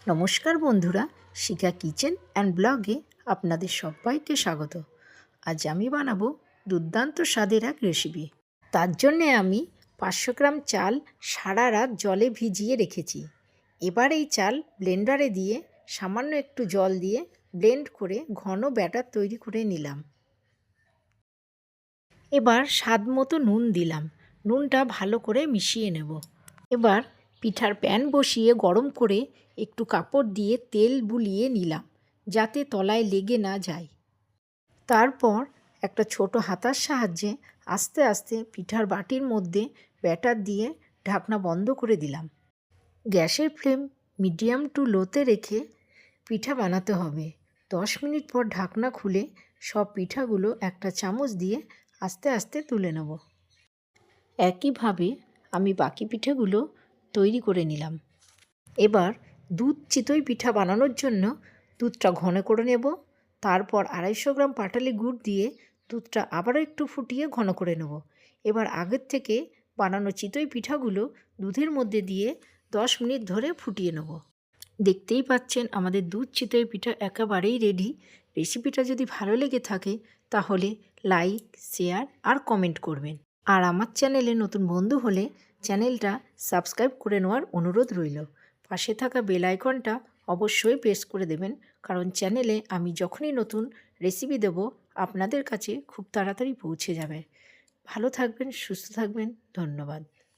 নমস্কার বন্ধুরা, শিখা kitchen and ব্লগে আপনাদের সবাইকে স্বাগত। আজ আমি বানাবো দুর্দান্ত স্বাদের এক রেসিপি। তার জন্যে আমি 500 গ্রাম চাল সারা রাত জলে ভিজিয়ে রেখেছি। এবার এই চাল ব্লেন্ডারে দিয়ে সামান্য একটু জল দিয়ে ব্লেন্ড করে ঘন ব্যাটার তৈরি করে নিলাম। এবার স্বাদ মতো নুন দিলাম। নুনটা ভালো করে মিশিয়ে নেব। এবার পিঠার প্যান বসিয়ে গরম করে একটু কাপড় দিয়ে তেল বুলিয়ে নিলাম, যাতে তলায় লেগে না যায়। তারপর একটা ছোট হাতার সাহায্যে আস্তে আস্তে পিঠার বাটির মধ্যে ব্যাটার দিয়ে ঢাকনা বন্ধ করে দিলাম। গ্যাসের ফ্লেম মিডিয়াম টু লোতে রেখে পিঠা বানাতে হবে। 10 মিনিট পর ঢাকনা খুলে সব পিঠাগুলো একটা চামচ দিয়ে আস্তে আস্তে তুলে নেব। একইভাবে আমি বাকি পিঠেগুলো তৈরি করে নিলাম। এবার দুধ চিতই পিঠা বানানোর জন্য দুধটা ঘন করে নেব। তারপর 250 গ্রাম পাটালি গুড় দিয়ে দুধটা আবারও একটু ফুটিয়ে ঘন করে নেব। এবার আগের থেকে বানানো চিতই পিঠাগুলো দুধের মধ্যে দিয়ে 10 মিনিট ধরে ফুটিয়ে নেব। দেখতেই পাচ্ছেন আমাদের দুধ চিতই পিঠা একেবারেই রেডি। রেসিপিটা যদি ভালো লেগে থাকে তাহলে লাইক, শেয়ার আর কমেন্ট করবেন। আর আমার চ্যানেলে নতুন বন্ধু হলে চ্যানেলটা সাবস্ক্রাইব করে নেওয়ার অনুরোধ রইল। পাশে থাকা বেল আইকনটা অবশ্যই প্রেস করে দেবেন, কারণ চ্যানেলে আমি যখনই নতুন রেসিপি দেব আপনাদের কাছে খুব তাড়াতাড়ি পৌঁছে যাবে। ভালো থাকবেন, সুস্থ থাকবেন। ধন্যবাদ।